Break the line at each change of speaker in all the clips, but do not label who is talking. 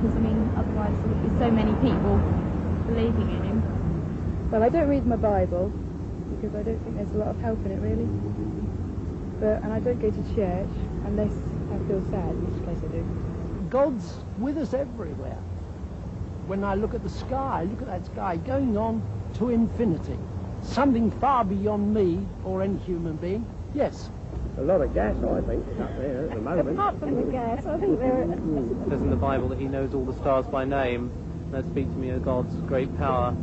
because, I mean, otherwise there would be so many people believing in him.
Well, I don't read my Bible because I don't think there's a lot of help in it, really. And I don't go to church unless I feel sad, in which case I do.
God's with us everywhere. When I look at the sky, look at that sky going on to infinity. Something far beyond me or any human being. Yes.
A lot of gas, I think, is up there at the moment.
Apart from the gas, I think there are...
It says in the Bible that he knows all the stars by name. That speaks to me of God's great power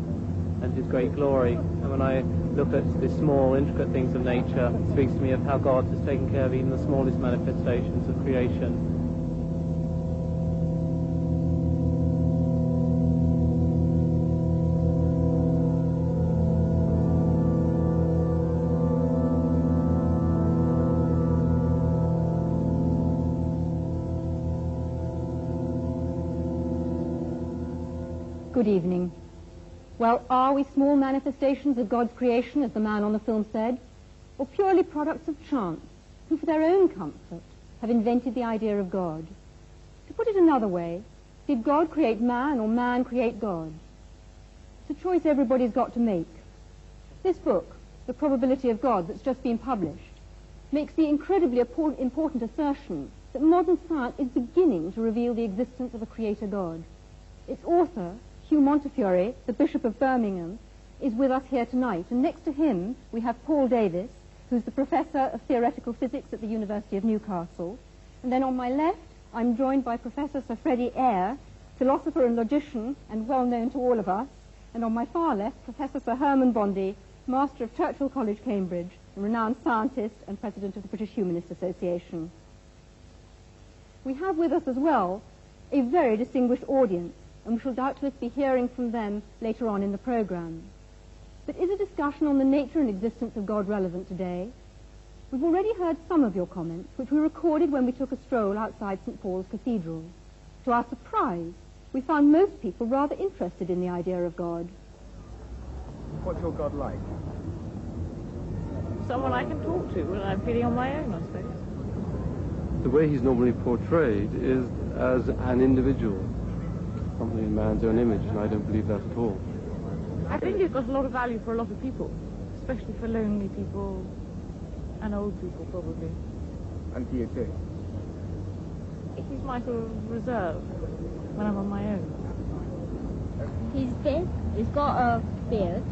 and his great glory. And when I look at the small, intricate things of nature, it speaks to me of how God has taken care of even the smallest manifestations of creation.
Good evening. Well, are we small manifestations of God's creation, as the man on the film said, or purely products of chance, who for their own comfort have invented the idea of God? To put it another way, did God create man or man create God? It's a choice everybody's got to make. This book, The Probability of God, that's just been published, makes the incredibly important assertion that modern science is beginning to reveal the existence of a creator God. Its author, Hugh Montefiore, the Bishop of Birmingham, is with us here tonight. And next to him, we have Paul Davis, who's the Professor of Theoretical Physics at the University of Newcastle. And then on my left, I'm joined by Professor Sir Freddie Eyre, philosopher and logician, and well known to all of us. And on my far left, Professor Sir Herman Bondi, Master of Churchill College, Cambridge, a renowned scientist and President of the British Humanist Association. We have with us as well a very distinguished audience, and we shall doubtless be hearing from them later on in the programme. But is a discussion on the nature and existence of God relevant today? We've already heard some of your comments, which we recorded when we took a stroll outside St. Paul's Cathedral. To our surprise, we found most people rather interested in the idea of God.
What's your God like?
Someone I can talk to when I'm feeling on my own, I suppose.
The way he's normally portrayed is as an individual, something in man's own image, and I don't believe that at all.
I think it's got a lot of value for a lot of people, especially for lonely people and old people, probably.
And for you too?
He's my sort of reserve when I'm on my own.
He's big, he's got a beard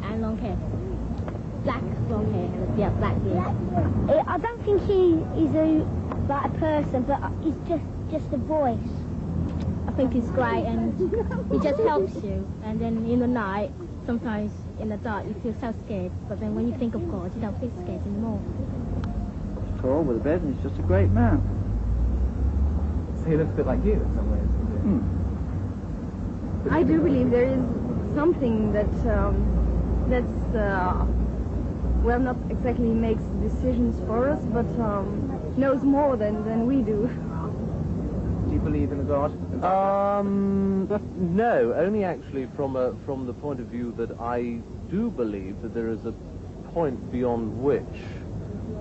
and long hair. Black long hair and a black beard. I don't think he's like a person, but he's just a voice. I think he's great, and he just helps you. And then in the night, sometimes in the dark, you feel so scared. But then when you think of God, you don't feel scared anymore.
He's tall with a beard, and he's just a great man. So he looks a bit like you in some ways.
I do believe there is something that well, not exactly makes decisions for us, but knows more than we do.
Do you believe in a God?
No, only actually from the point of view that I do believe that there is a point beyond which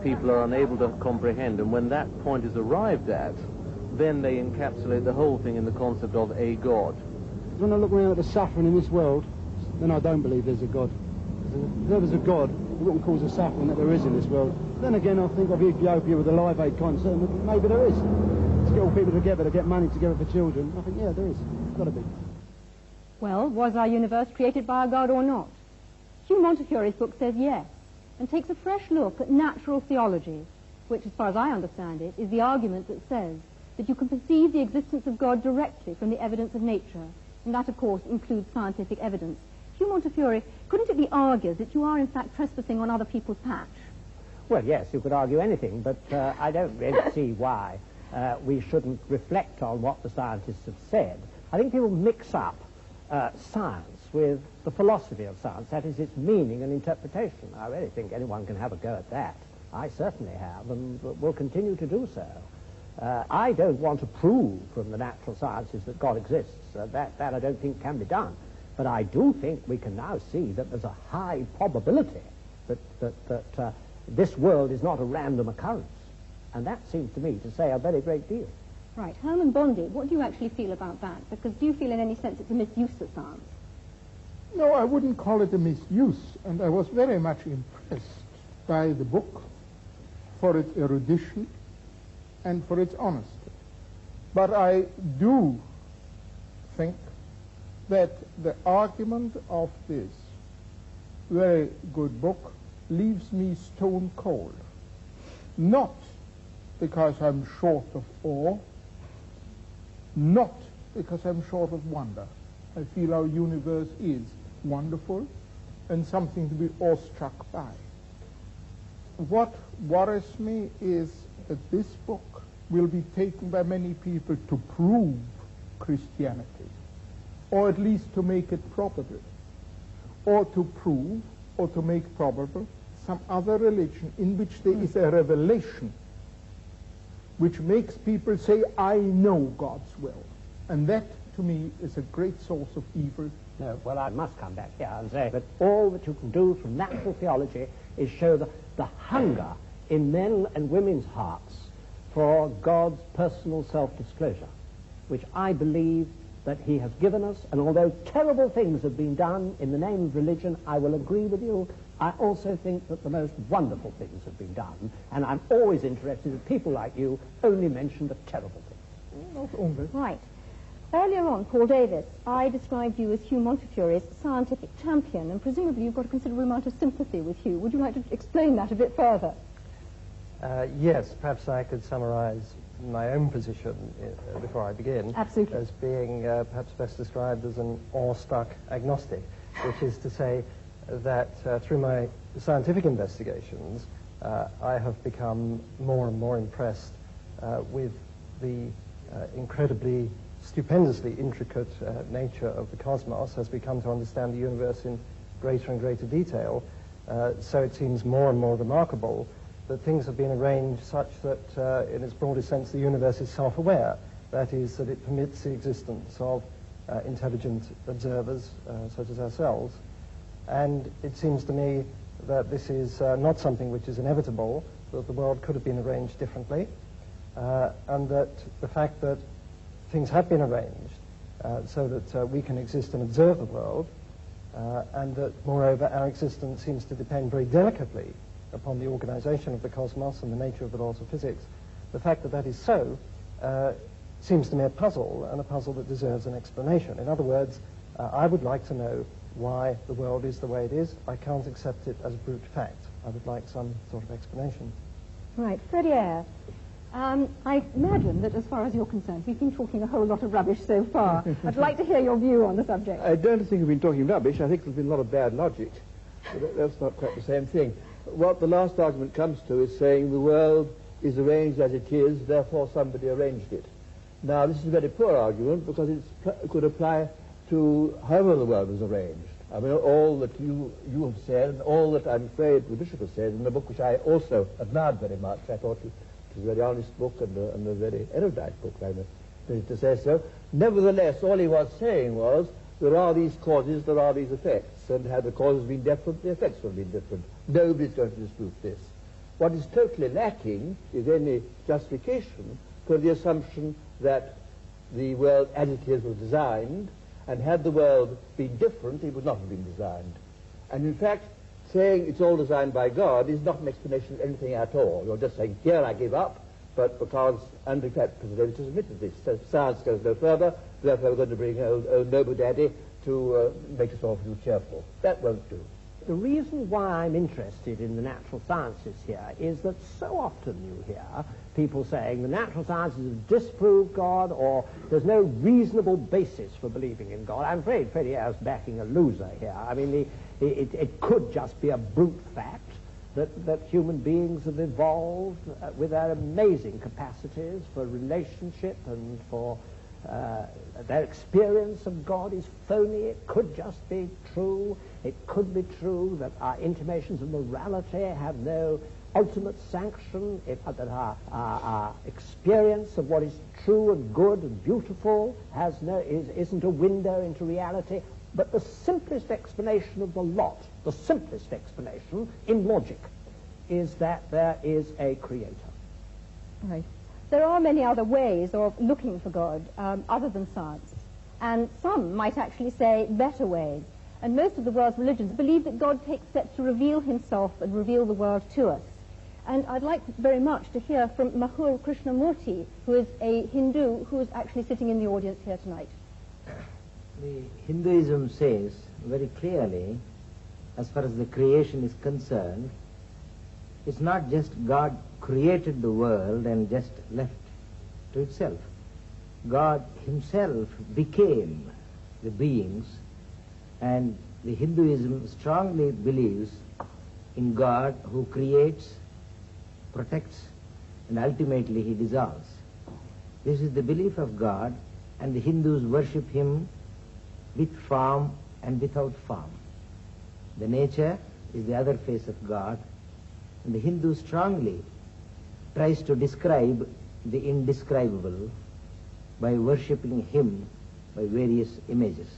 people are unable to comprehend, and when that point is arrived at, then they encapsulate the whole thing in the concept of a God.
When I look around at the suffering in this world, then I don't believe there's a God. If there was a God, it wouldn't cause the suffering that there is in this world. Then again, I think of Ethiopia with the Live Aid concert, and maybe there is. To get all people together to get money together for children. I think, yeah, there is. It's got to be.
Well, was our universe created by a God or not? Hugh Montefiore's book says yes, and takes a fresh look at natural theology, which, as far as I understand it, is the argument that says that you can perceive the existence of God directly from the evidence of nature, and that, of course, includes scientific evidence. Hugh Montefiore, couldn't it be argued that you are, in fact, trespassing on other people's patch?
Well, yes, you could argue anything, but I don't really see why we shouldn't reflect on what the scientists have said. I think people mix up science with the philosophy of science, that is, its meaning and interpretation. I really think anyone can have a go at that. I certainly have, and will continue to do so. I don't want to prove from the natural sciences that God exists. That I don't think can be done. But I do think we can now see that there's a high probability that this world is not a random occurrence. And that seems to me to say a very great deal.
Right. Herman Bondi, what do you actually feel about that? Because do you feel in any sense it's a misuse of science?
No, I wouldn't call it a misuse, and I was very much impressed by the book for its erudition and for its honesty. But I do think that the argument of this very good book leaves me stone cold. Not because I'm short of awe, not because I'm short of wonder. I feel our universe is wonderful and something to be awestruck by. What worries me is that this book will be taken by many people to prove Christianity, or at least to make it probable, or to prove or to make probable some other religion in which there is a revelation which makes people say, I know God's will. And that, to me, is a great source of evil.
No, well, I must come back here and say that all that you can do from natural theology is show the hunger in men and women's hearts for God's personal self-disclosure, which I believe that he has given us. And although terrible things have been done in the name of religion, I will agree with you. I also think that the most wonderful things have been done, and I'm always interested that people like you only mention the terrible things.
Not only.
Right. Earlier on, Paul Davis, I described you as Hugh Montefiore's scientific champion, and presumably you've got a considerable amount of sympathy with Hugh. Would you like to explain that a bit further?
Yes, perhaps I could summarize my own position before I begin.
Absolutely.
As being perhaps best described as an awe-struck agnostic, which is to say that through my scientific investigations, I have become more and more impressed with the incredibly, stupendously intricate nature of the cosmos as we come to understand the universe in greater and greater detail. So it seems more and more remarkable that things have been arranged such that, in its broadest sense, the universe is self-aware. That is, that it permits the existence of intelligent observers such as ourselves. And it seems to me that this is not something which is inevitable, that the world could have been arranged differently, and that the fact that things have been arranged so that we can exist and observe the world, and that, moreover, our existence seems to depend very delicately upon the organization of the cosmos and the nature of the laws of physics. The fact that that is so seems to me a puzzle, and a puzzle that deserves an explanation. In other words, I would like to know why the world is the way it is. I can't accept it as brute fact. I would like some sort of explanation.
Right. Freddie Eyre, I imagine that as far as you're concerned, we've been talking a whole lot of rubbish so far. I'd like to hear your view on the subject.
I don't think we've been talking rubbish. I think there's been a lot of bad logic. But that's not quite the same thing. What the last argument comes to is saying the world is arranged as it is, therefore somebody arranged it. Now, this is a very poor argument because it could apply to however the world was arranged. I mean, all that you have said, and all that I'm afraid the Bishop has said in the book, which I also admired very much. I thought it was a very honest book and a very erudite book, I'm ready to say so. Nevertheless, all he was saying was, there are these causes, there are these effects, and had the causes been different, the effects would have been different. Nobody's going to dispute this. What is totally lacking is any justification for the assumption that the world as it is was designed, and had the world been different, it would not have been designed. And in fact, saying it's all designed by God is not an explanation of anything at all. You're just saying, here I give up, but because, and in fact, President Davis has admitted this, so science goes no further, therefore we're going to bring old Noble Daddy to make us all feel cheerful. That won't do.
The reason why I'm interested in the natural sciences here is that so often you hear people saying the natural sciences have disproved God, or there's no reasonable basis for believing in God. I'm afraid Freddie Eyre's backing a loser here. I mean, it could just be a brute fact that human beings have evolved with their amazing capacities for relationship and for their experience of God is phony. It could just be true. It could be true that our intimations of morality have no ultimate sanction, that our experience of what is true and good and beautiful isn't a window into reality. But the simplest explanation of the lot, the simplest explanation in logic, is that there is a creator.
Right. there are many other ways of looking for God other than science, and some might actually say better ways. And most of the world's religions believe that God takes steps to reveal himself and reveal the world to us. And I'd like very much to hear from Mahur Krishnamurti, who is a Hindu who is actually sitting in the audience here tonight.
The Hinduism says very clearly, as far as the creation is concerned, it's not just God created the world and just left to itself. God himself became the beings, and the Hinduism strongly believes in God who creates, protects, and ultimately he dissolves. This is the belief of God, and the Hindus worship him with form and without form. The nature is the other face of God, and the Hindu strongly tries to describe the indescribable by worshipping him by various images.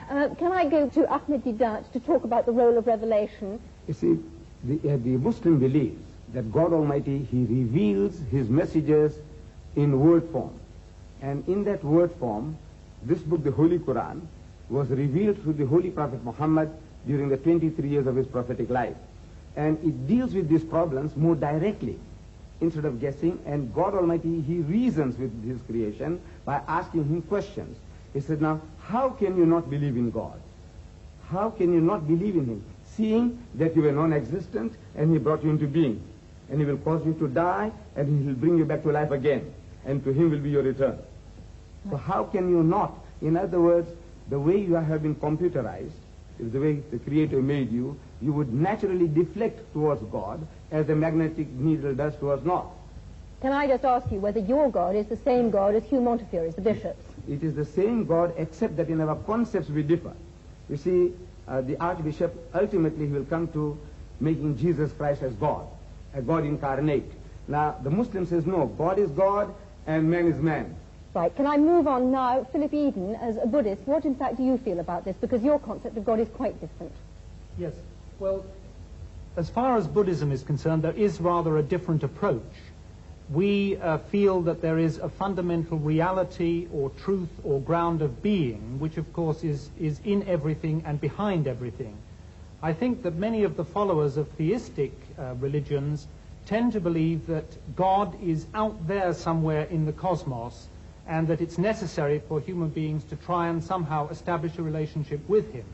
Can I go to Ahmad Deidat to talk about the role of revelation?
You see, the Muslim believes that God Almighty, he reveals his messages in word form. And in that word form, this book, the Holy Quran, was revealed through the Holy Prophet Muhammad during the 23 years of his prophetic life. And it deals with these problems more directly instead of guessing. And God Almighty, he reasons with his creation by asking him questions. He said, now, how can you not believe in God? How can you not believe in him, seeing that you were non-existent and he brought you into being? And he will cause you to die, and he will bring you back to life again, and to him will be your return. So how can you not? In other words, the way you have been computerized, is the way the Creator made you, you would naturally deflect towards God as the magnetic needle does towards north.
Can I just ask you whether your God is the same God as Hugh Montefiore's, the bishop's?
It is the same God, except that in our concepts we differ. You see, the Archbishop, ultimately he will come to making Jesus Christ as God, a God incarnate. Now, the Muslim says, no, God is God and man is man.
Right, can I move on now? Philip Eden, as a Buddhist, what in fact do you feel about this? Because your concept of God is quite different.
Yes, well, as far as Buddhism is concerned, there is rather a different approach. We feel that there is a fundamental reality or truth or ground of being, which of course is in everything and behind everything. I think that many of the followers of theistic religions tend to believe that God is out there somewhere in the cosmos, and that it's necessary for human beings to try and somehow establish a relationship with him.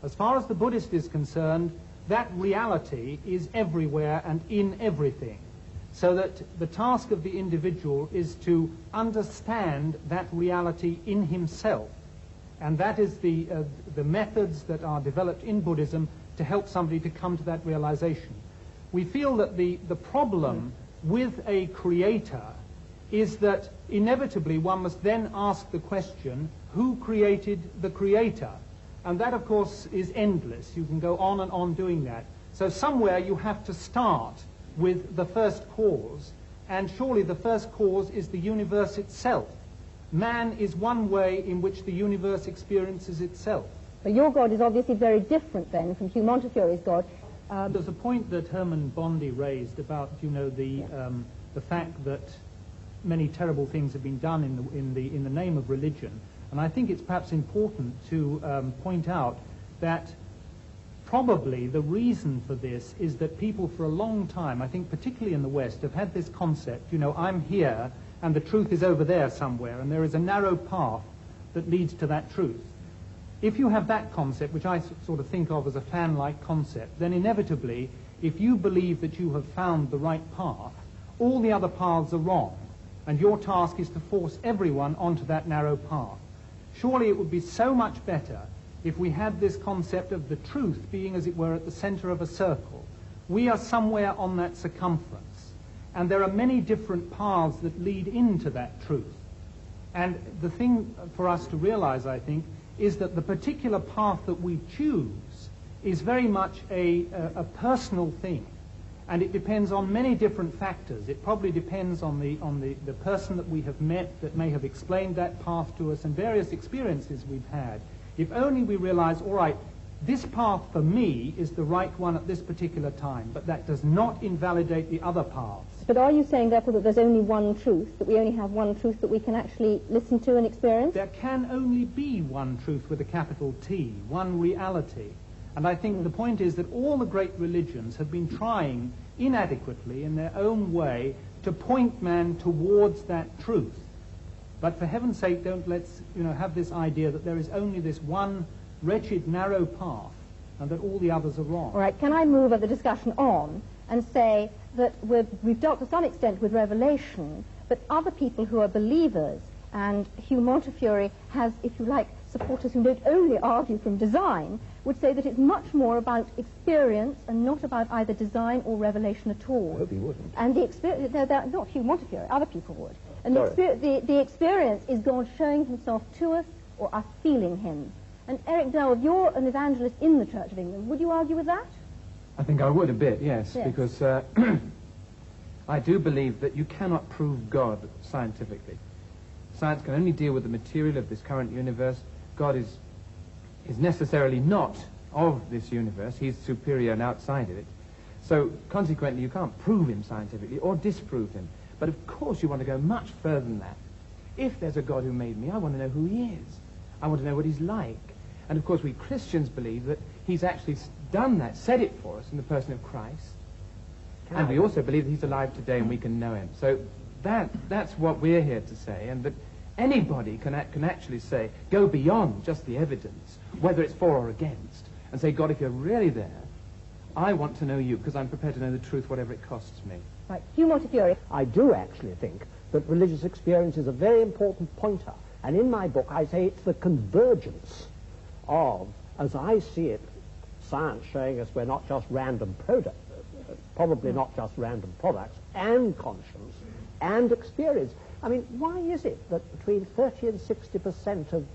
As far as the Buddhist is concerned, that reality is everywhere and in everything, so that the task of the individual is to understand that reality in himself. And that is the methods that are developed in Buddhism to help somebody to come to that realization. We feel that the problem with a creator is that inevitably one must then ask the question, who created the creator? And that, of course, is endless. You can go on and on doing that. So somewhere you have to start with the first cause, and surely the first cause is the universe itself. Man is one way in which the universe experiences itself.
But your God is obviously very different then from Hugh Montefiore's God.
There's a point that Herman Bondi raised about, you know, the fact that many terrible things have been done in the name of religion, and I think it's perhaps important to point out that probably the reason for this is that people for a long time, I think particularly in the West, have had this concept, you know, I'm here and the truth is over there somewhere, and there is a narrow path that leads to that truth. If you have that concept, which I sort of think of as a fan-like concept, then inevitably, if you believe that you have found the right path, all the other paths are wrong, and your task is to force everyone onto that narrow path. Surely it would be so much better if we had this concept of the truth being, as it were, at the center of a circle. We are somewhere on that circumference, and there are many different paths that lead into that truth. And the thing for us to realize, I think, is that the particular path that we choose is very much a personal thing. And it depends on many different factors. It probably depends on the person that we have met that may have explained that path to us, and various experiences we've had. If only we realize, all right, this path for me is the right one at this particular time, but that does not invalidate the other paths.
But are you saying, therefore, that there's only one truth, that we only have one truth that we can actually listen to and experience?
There can only be one truth with a capital T, one reality. And I think the point is that all the great religions have been trying inadequately in their own way to point man towards that truth. But for heaven's sake, don't let's have this idea that there is only this one wretched, narrow path and that all the others are wrong.
All right, can I move the discussion on and say that we've dealt to some extent with Revelation, but other people who are believers, and Hugh Montefiore has, if you like, supporters who don't only argue from design, would say that it's much more about experience and not about either design or revelation at all.
I hope he wouldn't.
And the experience, not Hugh Montefiore, other people would. And the experience is God showing himself to us or us feeling him. And Eric Dell, you're an evangelist in the Church of England. Would you argue with that?
I think I would a bit, yes. Because I do believe that you cannot prove God scientifically. Science can only deal with the material of this current universe. God is necessarily not of this universe. He's superior and outside of it. So, consequently, you can't prove him scientifically or disprove him. But, of course, you want to go much further than that. If there's a God who made me, I want to know who he is. I want to know what he's like. And, of course, we Christians believe that he's actually done that, said it for us in the person of Christ. And we also believe that he's alive today and we can know him. So that's what we're here to say, and that anybody can actually say, go beyond just the evidence, whether it's for or against, and say, God, if you're really there, I want to know you because I'm prepared to know the truth, whatever it costs me.
Right. Hugh Montefiore.
I do actually think that religious experience is a very important pointer. And in my book, I say it's the convergence of, as I see it, science showing us we're not just random products, probably not just random products, and conscience, and experience. I mean, why is it that between 30 and 60% of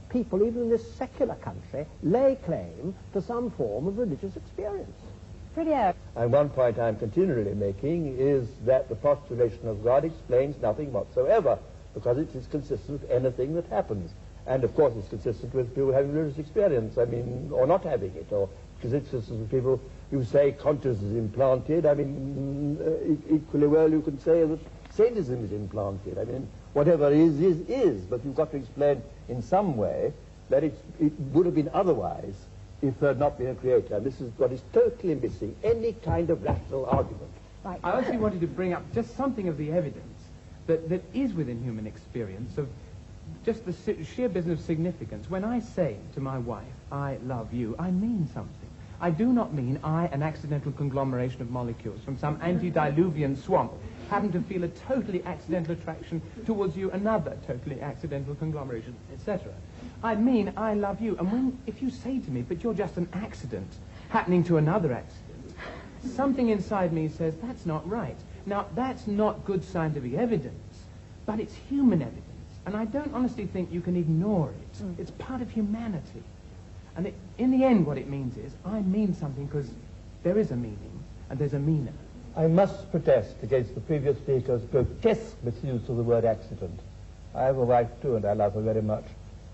people, even in this secular country, lay claim to some form of religious experience?
Pretty out.
And one point I'm continually making is that the postulation of God explains nothing whatsoever, because it is consistent with anything that happens. And, of course, it's consistent with people having religious experience, I mean, or not having it, or because it's consistent with people who say consciousness is implanted. I mean, equally well you can say that sadism is implanted. I mean, whatever is, but you've got to explain in some way that it would have been otherwise if there had not been a creator. And this is what is totally missing, any kind of rational argument.
Right. I actually wanted to bring up just something of the evidence that is within human experience of just the sheer business of significance. When I say to my wife, I love you, I mean something. I do not mean I, an accidental conglomeration of molecules from some antediluvian swamp, happen to feel a totally accidental attraction towards you, another totally accidental conglomeration, etc. I mean I love you. And if you say to me, but you're just an accident happening to another accident, something inside me says, that's not right. Now, that's not good scientific evidence, but it's human evidence. And I don't honestly think you can ignore it. It's part of humanity. And in the end, what it means is, I mean something because there is a meaning, and there's a meaner.
I must protest against the previous speaker's grotesque misuse of the word accident. I have a wife too, and I love her very much.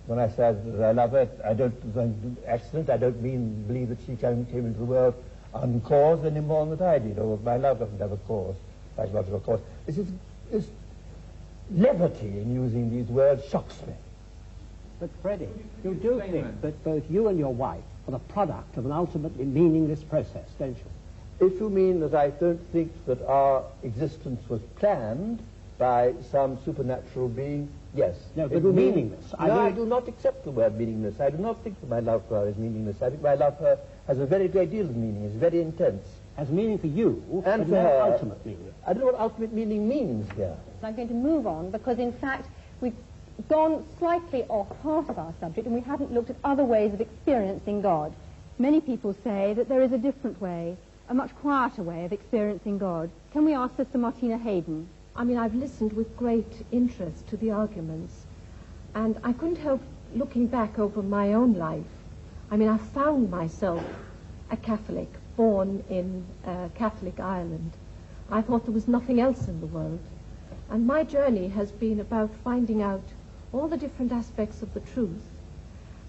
When I say that I love her, I don't accident. I don't believe that she came into the world uncaused any more than that I did. Or my love doesn't have a cause, psychological cause. This levity in using these words shocks me.
But Freddie, you do think that both you and your wife are the product of an ultimately meaningless process, don't you?
If you mean that I don't think that our existence was planned by some supernatural being, yes.
No, but meaningless.
I do not accept the word meaningless. I do not think that my love for her is meaningless. I think my love for her has a very great deal of meaning. It's very intense.
Has meaning for you,
and
for her, ultimate meaning.
I don't know what ultimate meaning means here.
So I'm going to move on because, in fact, we've gone slightly off part of our subject and we haven't looked at other ways of experiencing God. Many people say that there is a different way, a much quieter way of experiencing God. Can we ask Sister Martina Hayden?
I mean, I've listened with great interest to the arguments, and I couldn't help looking back over my own life. I mean, I found myself a Catholic, born in Catholic Ireland. I thought there was nothing else in the world. And my journey has been about finding out all the different aspects of the truth.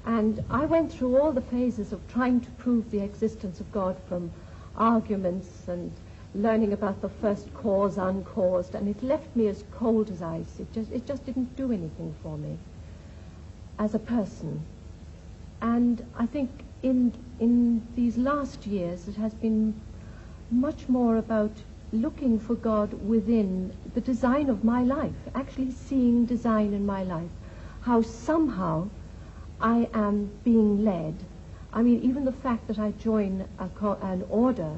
And I went through all the phases of trying to prove the existence of God, from arguments and learning about the first cause, uncaused, and it left me as cold as ice. It just didn't do anything for me as a person. And I think in these last years it has been much more about looking for God within the design of my life, actually seeing design in my life, how somehow I am being led. I mean, even the fact that I join an order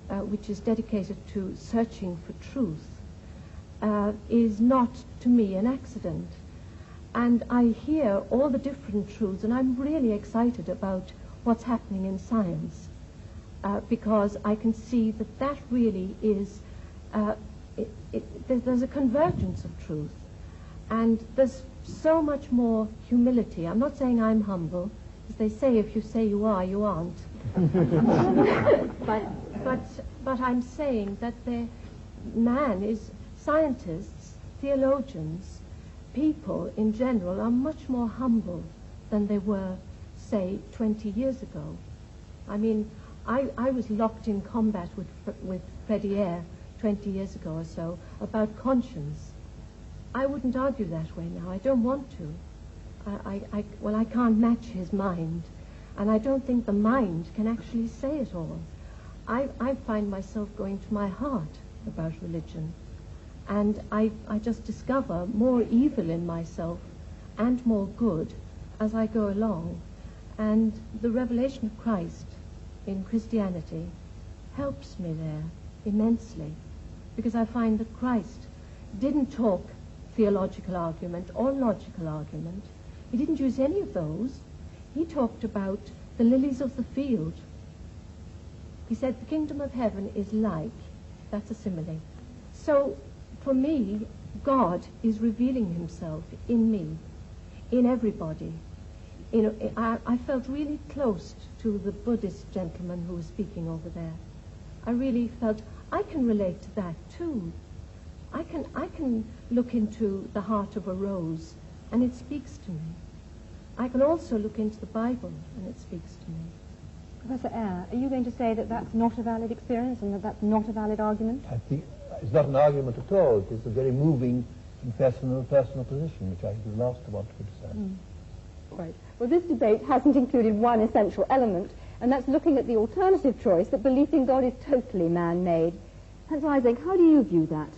which is dedicated to searching for truth is not, to me, an accident. And I hear all the different truths, and I'm really excited about what's happening in science, because I can see that that really is, there's a convergence of truth, and there's so much more humility. I'm not saying I'm humble, as they say, if you say you are, you aren't. But I'm saying that scientists, theologians, people in general are much more humble than they were, say, 20 years ago. I mean, I was locked in combat with Freddie Eyre 20 years ago or so about conscience. I wouldn't argue that way now. I don't want to. I can't match his mind, and I don't think the mind can actually say it all. I find myself going to my heart about religion, and I just discover more evil in myself and more good as I go along. And the revelation of Christ in Christianity helps me there immensely, because I find that Christ didn't talk theological argument or logical argument. He didn't use any of those. He talked about the lilies of the field. He said the kingdom of heaven is like, that's a simile. So for me, God is revealing himself in me, in everybody. You know, I felt really close to the Buddhist gentleman who was speaking over there. I really felt I can relate to that too. I can look into the heart of a rose and it speaks to me. I can also look into the Bible and it speaks to me.
Professor Eyre, are you going to say that that's not a valid experience and that that's not a valid argument?
I think it's not an argument at all. It is a very moving and personal position, which I think is the last one to criticize.
Right. Well, this debate hasn't included one essential element, and that's looking at the alternative choice that belief in God is totally man-made. Hans Isaac, how do you view that?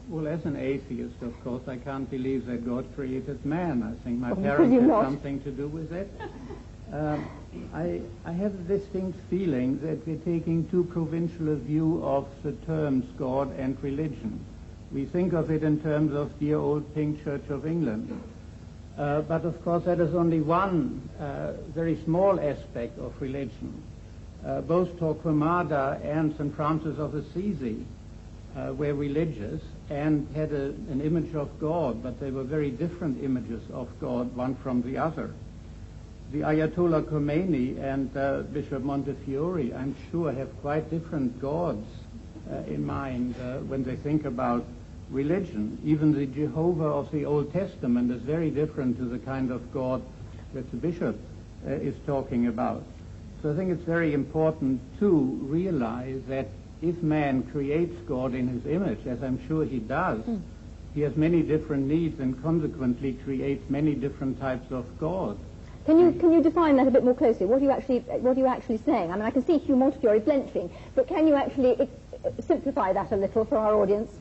Well, as an atheist, of course, I can't believe that God created man. I think my
Well,
parents
you
had
not.
something to do with it. I have a distinct feeling that we're taking too provincial a view of the terms God and religion. We think of it in terms of dear old Pink Church of England. But of course that is only one very small aspect of religion. Both Torquemada and St. Francis of Assisi were religious and had an image of God, but they were very different images of God, one from the other. The Ayatollah Khomeini and Bishop Montefiore, I'm sure, have quite different gods in mind when they think about religion. Even the Jehovah of the Old Testament is very different to the kind of God that the bishop is talking about. So I think it's very important to realize that if man creates God in his image, as I'm sure he does, he has many different needs and consequently creates many different types of God.
Can you define that a bit more closely? What are you actually saying? I mean, I can see Hugh Montefiore blenching, but can you actually simplify that a little for our audience?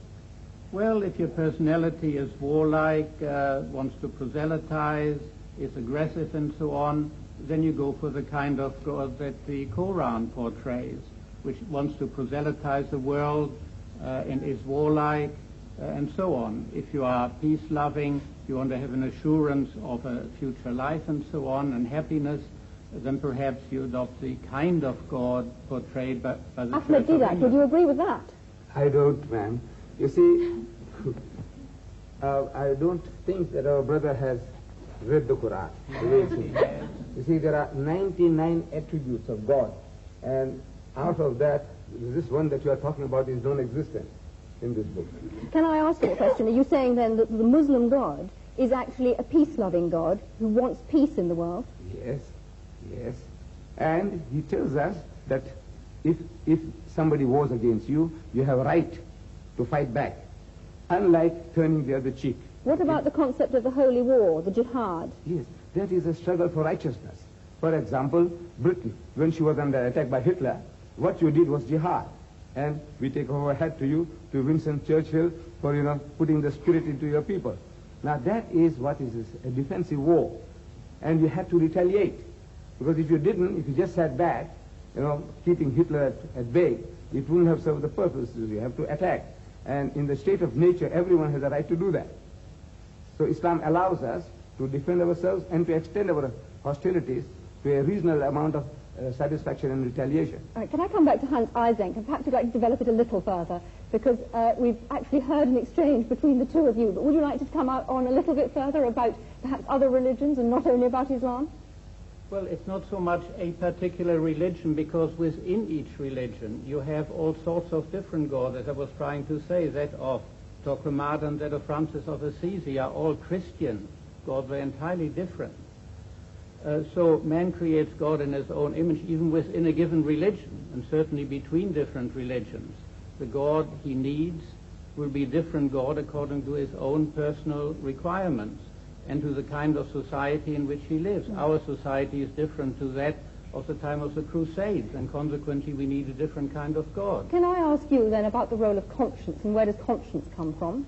Well, if your personality is warlike, wants to proselytize, is aggressive and so on, then you go for the kind of God that the Quran portrays, which wants to proselytize the world and is warlike and so on. If you are peace-loving, you want to have an assurance of a future life and so on, and happiness, then perhaps you adopt the kind of God portrayed by the
Ahmed,
Church of
Deidat,
England.
would you agree with that?
I don't, ma'am. You see, I don't think that our brother has read the Quran. You see, there are 99 attributes of God, and out of that, this one that you are talking about is non-existent in this book.
Can I ask you a question? Are you saying then that the Muslim God is actually a peace-loving God who wants peace in the world?
Yes. Yes. And he tells us that if somebody wars against you, you have a right to fight back, unlike turning the other cheek.
What about the concept of the holy war, the jihad?
Yes, that is a struggle for righteousness. For example, Britain, when she was under attack by Hitler, what you did was jihad. And we take our hat to you, to Winston Churchill, for, putting the spirit into your people. Now that is what is a defensive war. And you had to retaliate. Because if you didn't, if you just sat back, keeping Hitler at bay, it wouldn't have served the purpose. You have to attack. And in the state of nature, everyone has a right to do that. So Islam allows us to defend ourselves and to extend our hostilities to a reasonable amount of satisfaction and retaliation.
All right, can I come back to Hans Eysenck, and perhaps you'd like to develop it a little further, because we've actually heard an exchange between the two of you, but would you like to come out on a little bit further about perhaps other religions and not only about Islam?
Well, it's not so much a particular religion, because within each religion you have all sorts of different gods. As I was trying to say, that of Torquemada and that of Francis of Assisi are all Christian gods. They're entirely different. So man creates God in his own image, even within a given religion, and certainly between different religions. The God he needs will be different God according to his own personal requirements and to the kind of society in which he lives. Our society is different to that of the time of the Crusades, and consequently we need a different kind of God.
Can I ask you then about the role of conscience, and where does conscience come from?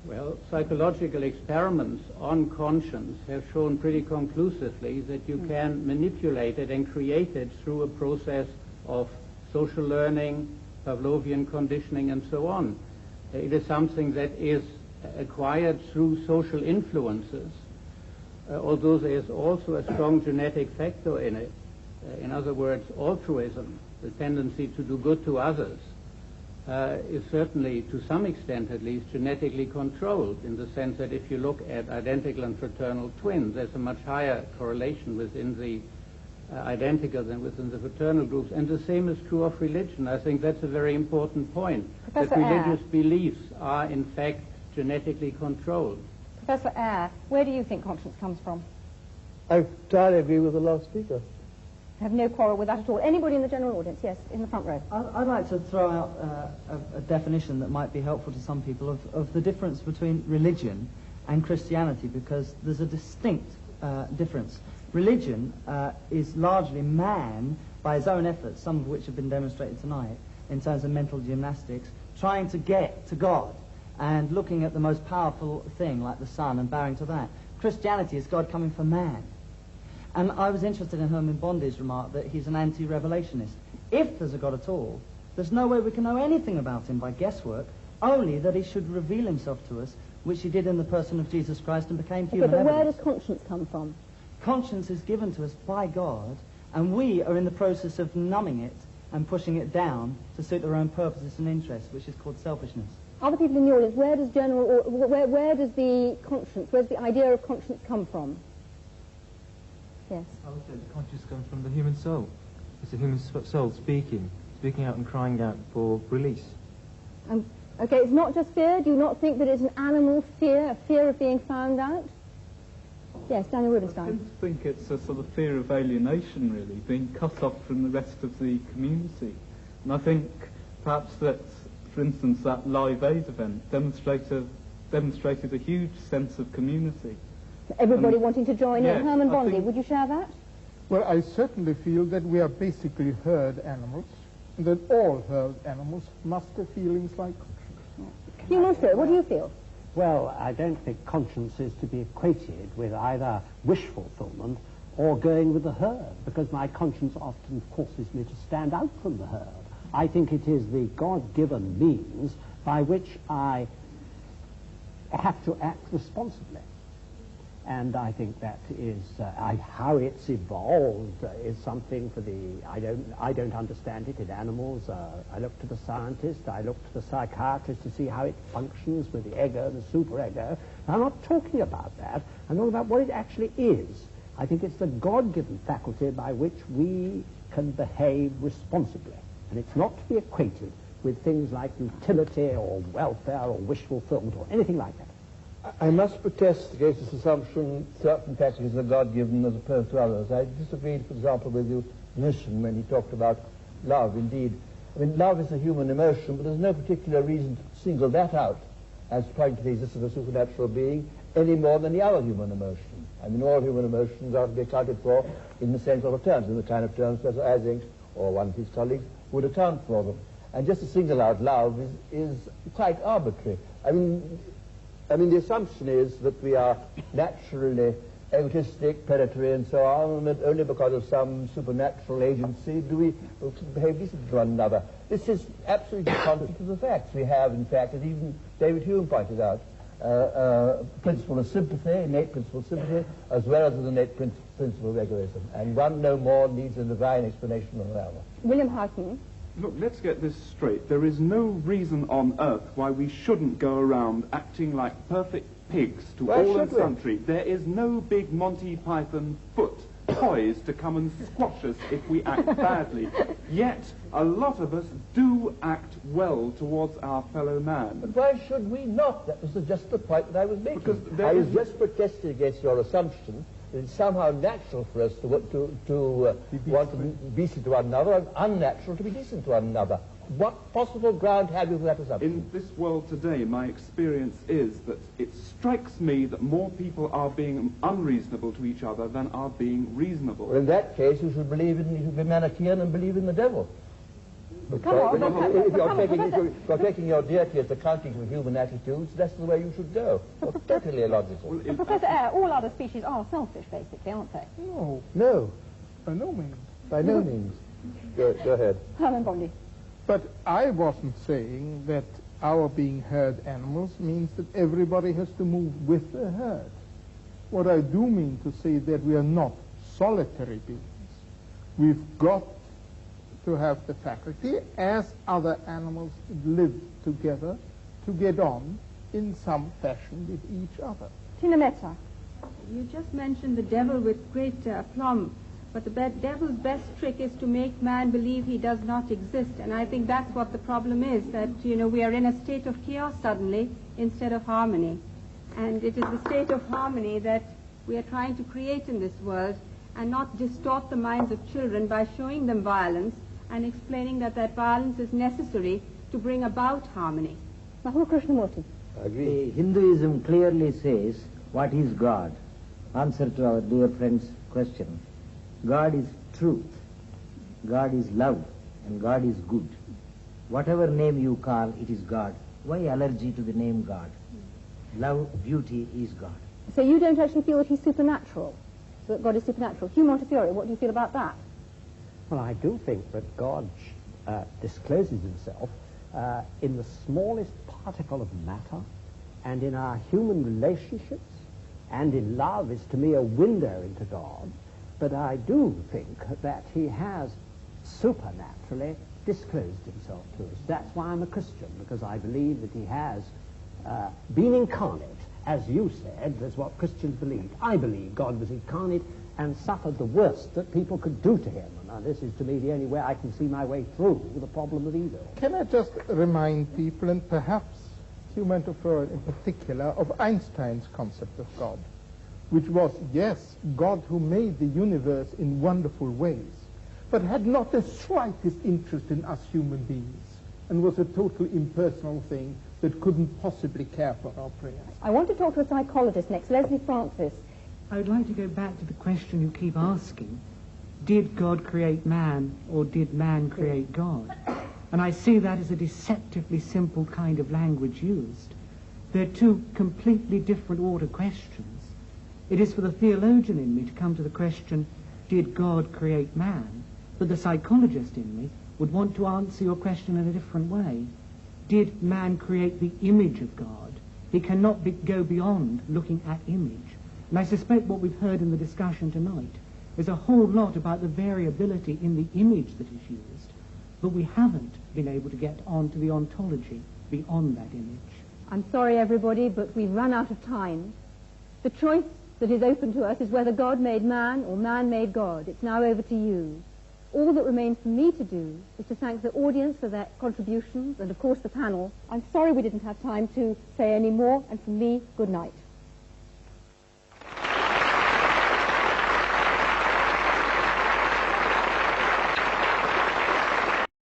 Well, psychological experiments on conscience have shown pretty conclusively that you can manipulate it and create it through a process of social learning, Pavlovian conditioning, and so on. It is something that is acquired through social influences, although there is also a strong genetic factor in it. In other words, altruism, the tendency to do good to others, is certainly, to some extent at least, genetically controlled, in the sense that if you look at identical and fraternal twins, there's a much higher correlation within the identical than within the fraternal groups. And the same is true of religion. I think that's a very important point,
Professor
that religious beliefs are in fact genetically controlled.
Professor Eyre, where do you think conscience comes from?
I entirely agree with the last speaker.
I have no quarrel with that at all. Anybody in the general audience? Yes, in the front row.
I'd like to throw out a definition that might be helpful to some people of the difference between religion and Christianity, because there's a distinct difference. Religion is largely man, by his own efforts, some of which have been demonstrated tonight, in terms of mental gymnastics, trying to get to God and looking at the most powerful thing, like the sun, and bowing to that. Christianity is God coming for man. And I was interested in Herman Bondi's remark that he's an anti-revelationist. If there's a God at all, there's no way we can know anything about him by guesswork, only that he should reveal himself to us, which he did in the person of Jesus Christ and became human.
Okay, but where does conscience come from?
Conscience is given to us by God, and we are in the process of numbing it and pushing it down to suit our own purposes and interests, which is called selfishness.
Other people in the audience, where does where does the conscience, where's the idea of conscience come from? Yes.
I would say the conscience comes from the human soul. It's the human soul speaking out and crying out for release.
Okay, it's not just fear. Do you not think that it's an animal fear, a fear of being found out? Yes, Daniel Rubenstein.
I tend to think it's a sort of fear of alienation, really, being cut off from the rest of the community. And I think perhaps that, for instance, that Live Aid event demonstrated a huge sense of community.
Everybody wanting to join
yes,
in. Herman Bondi, would you share that?
Well, I certainly feel that we are basically herd animals, and that all herd animals must have feelings like conscience.
Hugh Monster, what do you feel?
Well, I don't think conscience is to be equated with either wish fulfillment or going with the herd, because my conscience often forces me to stand out from the herd. I think it is the God-given means by which I have to act responsibly. And I think that is how it's evolved is something for the I don't understand it in animals. I look to the scientist, I look to the psychiatrist to see how it functions with the ego and the superego. I'm not talking about that. I'm talking about what it actually is. I think it's the God-given faculty by which we can behave responsibly, and it's not to be equated with things like utility or welfare or wish fulfillment or anything like that.
I must protest against this assumption certain passages are God-given as opposed to others. I disagreed, for example, with the musician when he talked about love. Indeed, I mean, love is a human emotion, but there's no particular reason to single that out as pointing to the existence of a supernatural being any more than the other human emotion. I mean, all human emotions are to be accounted for in the same sort of terms, in the kind of terms Professor Ising or one of his colleagues would account for them. And just to single out love is quite arbitrary. I mean, the assumption is that we are naturally egotistic, predatory, and so on, and that only because of some supernatural agency do we behave decently to one another. This is absolutely contrary to the facts. We have, in fact, as even David Hume pointed out, principle of sympathy, innate principle of sympathy, as well as an innate principle of egoism. And one no more needs a divine explanation than the other.
William Houghton.
Look, let's get this straight. There is no reason on earth why we shouldn't go around acting like perfect pigs to all and sundry. There is no big Monty Python foot poised to come and squash us if we act badly. Yet, a lot of us do act well towards our fellow man.
But why should we not? That was just the point that I was making. I was just protesting against your assumption that it's somehow natural for us to want to be decent to one another and unnatural to be decent to one another. What possible ground have you for that assumption?
In this world today, my experience is that it strikes me that more people are being unreasonable to each other than are being reasonable.
Well, in that case, you should be Manichaean and believe in the devil. If you're taking your deity as accounting for human attitudes, that's the way you should go. Well, totally illogical.
But Professor Eyre, all other species are selfish, basically, aren't they?
No. By no means.
By no means. Go ahead.
Herman Bondi.
But I wasn't saying that our being herd animals means that everybody has to move with the herd. What I do mean to say is that we are not solitary beings. We've got to have the faculty, as other animals live together, to get on in some fashion with each other.
Tina Mehta.
You just mentioned the devil with great aplomb. But the devil's best trick is to make man believe he does not exist. And I think that's what the problem is, that, we are in a state of chaos suddenly instead of harmony. And it is the state of harmony that we are trying to create in this world, and not distort the minds of children by showing them violence and explaining that violence is necessary to bring about harmony.
Mahula Krishnamurti.
I agree. Hinduism clearly says, what is God? Answer to our dear friend's question. God is truth, God is love, and God is good. Whatever name you call, it is God. Why allergy to the name God? Love, beauty is God.
So you don't actually feel that he's supernatural, that God is supernatural. Hugh Montefiore, what do you feel about that?
Well, I do think that God discloses himself in the smallest particle of matter, and in our human relationships, and in love is to me a window into God. But I do think that he has supernaturally disclosed himself to us. That's why I'm a Christian, because I believe that he has been incarnate, as you said. That's what Christians believe. I believe God was incarnate and suffered the worst that people could do to him. And this is, to me, the only way I can see my way through the problem of evil.
Can I just remind people, and perhaps Hugh Montefiore in particular, of Einstein's concept of God, which was, yes, God who made the universe in wonderful ways, but had not the slightest interest in us human beings, and was a totally impersonal thing that couldn't possibly care for our prayers.
I want to talk to a psychologist next, Leslie Francis.
I would like to go back to the question you keep asking. Did God create man, or did man create God? And I see that as a deceptively simple kind of language used. They're two completely different order questions. It is for the theologian in me to come to the question, did God create man? But the psychologist in me would want to answer your question in a different way. Did man create the image of God? He cannot go beyond looking at image. And I suspect what we've heard in the discussion tonight is a whole lot about the variability in the image that is used, but we haven't been able to get on to the ontology beyond that image.
I'm sorry, everybody, but we've run out of time. The choice that is open to us is whether God made man or man made God. It's now over to you. all that remains for me to do is to thank the audience for their contributions and, of course, the panel. I'm sorry we didn't have time to say any more, and from me, good night.